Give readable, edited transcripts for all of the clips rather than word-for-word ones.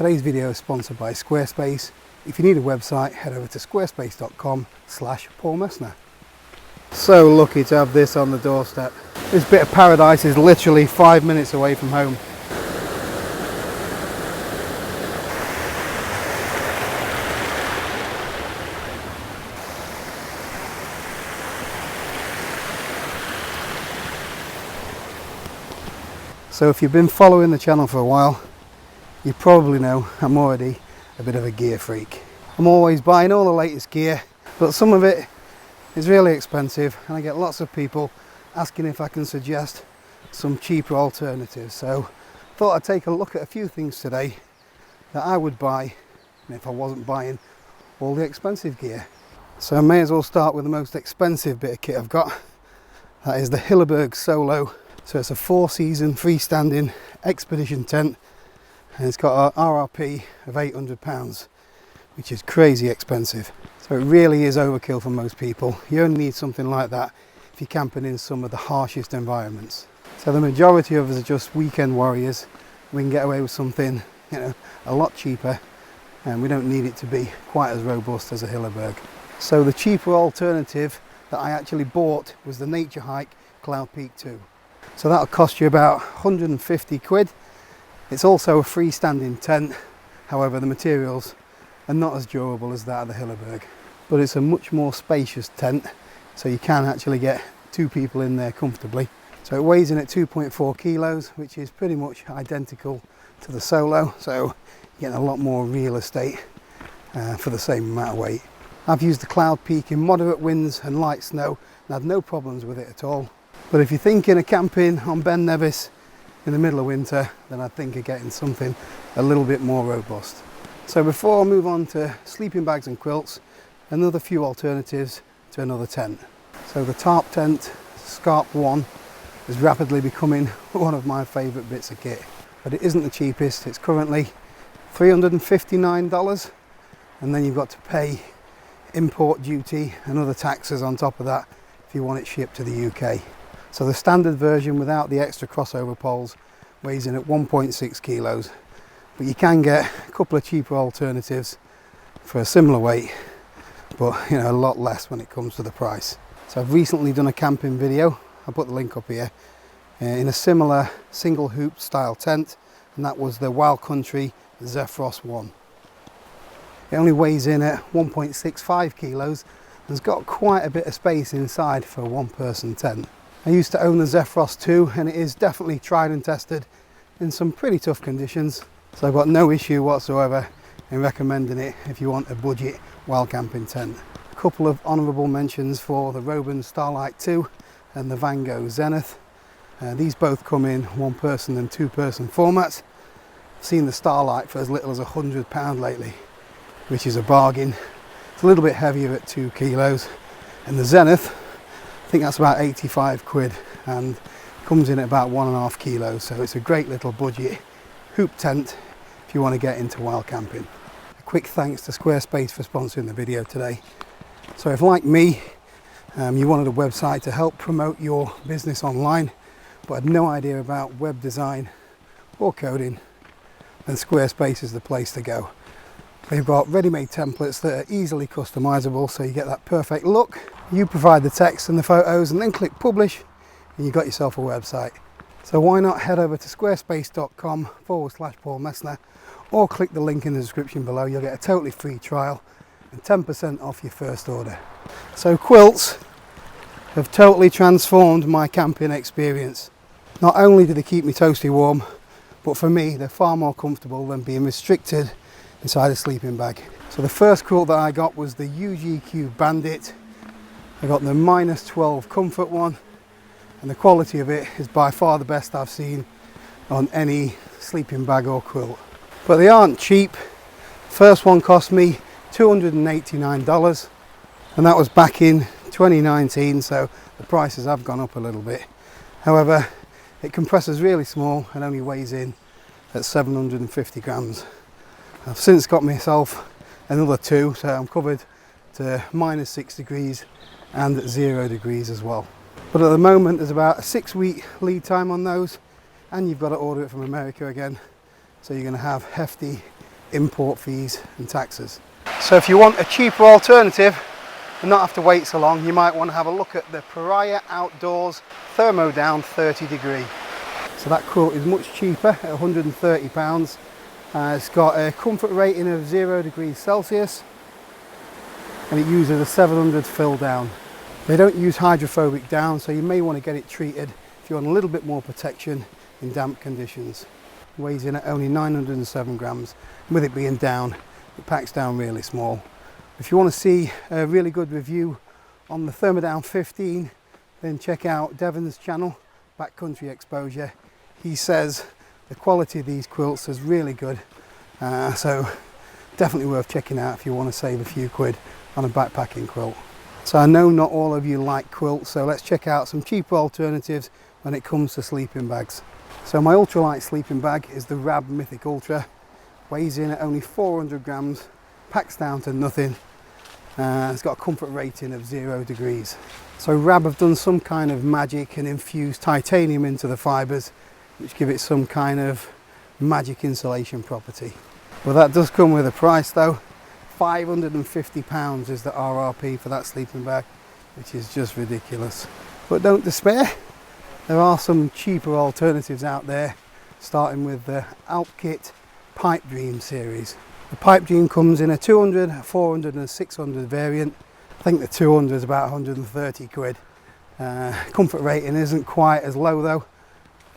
Today's video is sponsored by Squarespace. If you need a website, head over to squarespace.com/PaulMessner. So lucky to have this on the doorstep. This bit of paradise is literally 5 minutes away from home. So if you've been following the channel for a while, you probably know I'm already a bit of a gear freak. I'm always buying all the latest gear, but some of it is really expensive and I get lots of people asking if I can suggest some cheaper alternatives. So I thought I'd take a look at a few things today that I would buy if I wasn't buying all the expensive gear. So I may as well start with the most expensive bit of kit I've got. That is the Hilleberg Solo. So it's a 4-season freestanding expedition tent and it's got an RRP of £800, which is crazy expensive. So it really is overkill for most people. You only need something like that if you're camping in some of the harshest environments. So the majority of us are just weekend warriors. We can get away with something, a lot cheaper, and we don't need it to be quite as robust as a Hilleberg. So the cheaper alternative that I actually bought was the Nature Hike Cloud Peak 2. So that'll cost you about 150 quid. It's also a freestanding tent, however the materials are not as durable as that of the Hilleberg. But it's a much more spacious tent, so you can actually get 2 people in there comfortably. So it weighs in at 2.4 kilos, which is pretty much identical to the Solo, so you're getting a lot more real estate for the same amount of weight. I've used the Cloud Peak in moderate winds and light snow and had no problems with it at all. But if you're thinking of camping on Ben Nevis in the middle of winter, then I think of getting something a little bit more robust. So before I move on to sleeping bags and quilts, another few alternatives to another tent. So the tarp tent, Scarp 1, is rapidly becoming one of my favourite bits of kit. But it isn't the cheapest, it's currently $359, and then you've got to pay import duty and other taxes on top of that if you want it shipped to the UK. So the standard version without the extra crossover poles weighs in at 1.6 kilos, but you can get a couple of cheaper alternatives for a similar weight, but a lot less when it comes to the price. So I've recently done a camping video, I'll put the link up here, in a similar single hoop style tent, and that was the Wild Country Zephyros 1. It only weighs in at 1.65 kilos and has got quite a bit of space inside for a 1-person tent. I used to own the Zephyros 2 and it is definitely tried and tested in some pretty tough conditions, so I've got no issue whatsoever in recommending it if you want a budget wild camping tent. A couple of honourable mentions for the Roban Starlight 2 and the Van Gogh Zenith. These both come in 1-person and 2-person formats. I've seen the Starlight for as little as £100 lately, which is a bargain. It's a little bit heavier at 2 kilos, and the Zenith, I think that's about 85 quid and comes in at about 1.5 kilos, so it's a great little budget hoop tent if you want to get into wild camping. A quick thanks to Squarespace for sponsoring the video today. So if, like me, you wanted a website to help promote your business online but had no idea about web design or coding, then Squarespace is the place to go. They've got ready-made templates that are easily customizable, so you get that perfect look. You provide the text and the photos and then click publish and you've got yourself a website. So why not head over to squarespace.com/PaulMessner or click the link in the description below. You'll get a totally free trial and 10% off your first order. So quilts have totally transformed my camping experience. Not only do they keep me toasty warm, but for me they're far more comfortable than being restricted inside a sleeping bag. So the first quilt that I got was the UGQ Bandit. I got the -12 comfort one, and the quality of it is by far the best I've seen on any sleeping bag or quilt. But they aren't cheap. First one cost me $289, and that was back in 2019, so the prices have gone up a little bit. However, it compresses really small and only weighs in at 750 grams. I've since got myself another 2, so I'm covered to -6 degrees and 0 degrees as well. But at the moment there's about a 6-week lead time on those, and you've got to order it from America again, so you're going to have hefty import fees and taxes. So if you want a cheaper alternative and not have to wait so long, you might want to have a look at the Pariah Outdoors Thermodown 30 degree. So that quilt is much cheaper at £130. It's got a comfort rating of 0 degrees Celsius and it uses a 700 fill down. They don't use hydrophobic down, so you may want to get it treated if you want a little bit more protection in damp conditions. It weighs in at only 907 grams. With it being down, it packs down really small. If you want to see a really good review on the Thermodown 15, then check out Devon's channel, Backcountry Exposure. He says the quality of these quilts is really good, so definitely worth checking out if you want to save a few quid on a backpacking quilt. So I know not all of you like quilts, so let's check out some cheaper alternatives when it comes to sleeping bags. So my ultralight sleeping bag is the Rab Mythic Ultra. Weighs in at only 400 grams, packs down to nothing. It's got a comfort rating of 0 degrees. So Rab have done some kind of magic and infused titanium into the fibres, which give it some kind of magic insulation property. But that does come with a price though. £550 is the RRP for that sleeping bag, which is just ridiculous. But don't despair, there are some cheaper alternatives out there, starting with the Alpkit Pipe Dream series. The Pipe Dream comes in a 200, 400 and 600 variant. I think the 200 is about 130 quid. Comfort rating isn't quite as low though.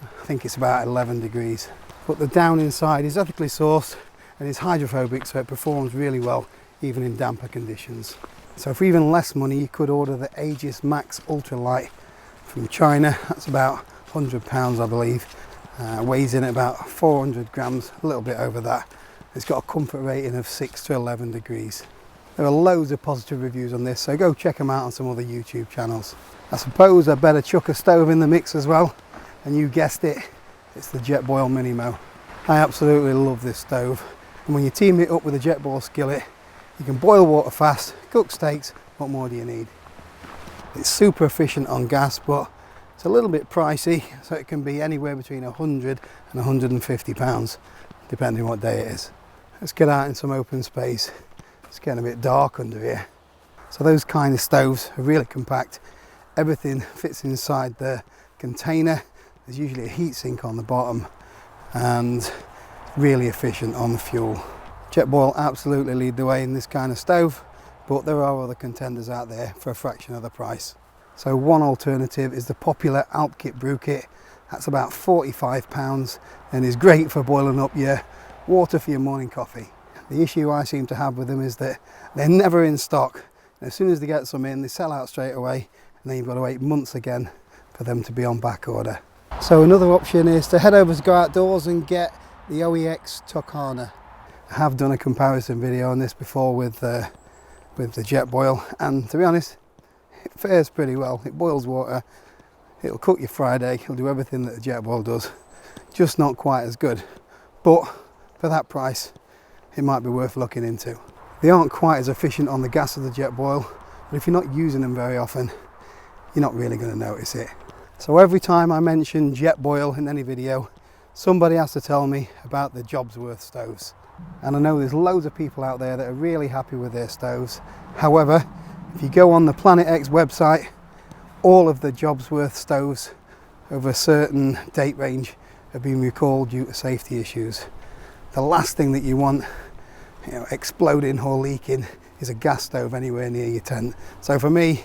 I think it's about 11 degrees. But the down inside is ethically sourced and is hydrophobic, so it performs really well even in damper conditions. So for even less money you could order the Aegis Max Ultralight from China. That's about £100 I believe. Weighs in at about 400 grams, a little bit over that. It's got a comfort rating of 6 to 11 degrees. There are loads of positive reviews on this, so go check them out on some other YouTube channels. I suppose I better chuck a stove in the mix as well, and you guessed it, it's the Jetboil Minimo. I absolutely love this stove, and when you team it up with a Jetboil skillet, you can boil water fast, cook steaks. What more do you need? It's super efficient on gas, but it's a little bit pricey, so it can be anywhere between £100 and £150, depending on what day it is. Let's get out in some open space. It's getting a bit dark under here. So those kind of stoves are really compact. Everything fits inside the container. There's usually a heat sink on the bottom and really efficient on the fuel. Jetboil absolutely lead the way in this kind of stove, but there are other contenders out there for a fraction of the price. So one alternative is the popular Alpkit Brew Kit. That's about £45 and is great for boiling up your water for your morning coffee. The issue I seem to have with them is that they're never in stock. And as soon as they get some in, they sell out straight away, and then you've got to wait months again for them to be on back order. So another option is to head over to Go Outdoors and get the OEX Tucana. I have done a comparison video on this before with the Jetboil, and to be honest, it fares pretty well. It boils water, it'll cook your fried egg, it'll do everything that the Jetboil does, just not quite as good. But for that price, it might be worth looking into. They aren't quite as efficient on the gas as the Jetboil, but if you're not using them very often, you're not really going to notice it. So every time I mention Jetboil in any video, somebody has to tell me about the Jobsworth stoves. And I know there's loads of people out there that are really happy with their stoves. However, if you go on the Planet X website, all of the Jobsworth stoves over a certain date range have been recalled due to safety issues. The last thing that you want, exploding or leaking, is a gas stove anywhere near your tent. So for me,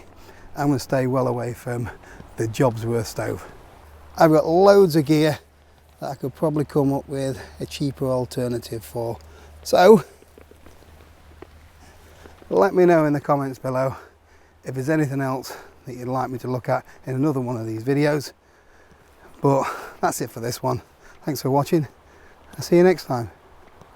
I'm going to stay well away from the Jobsworth stove. I've got loads of gear that I could probably come up with a cheaper alternative for. So let me know in the comments below if there's anything else that you'd like me to look at in another one of these videos. But that's it for this one. Thanks for watching. I'll see you next time.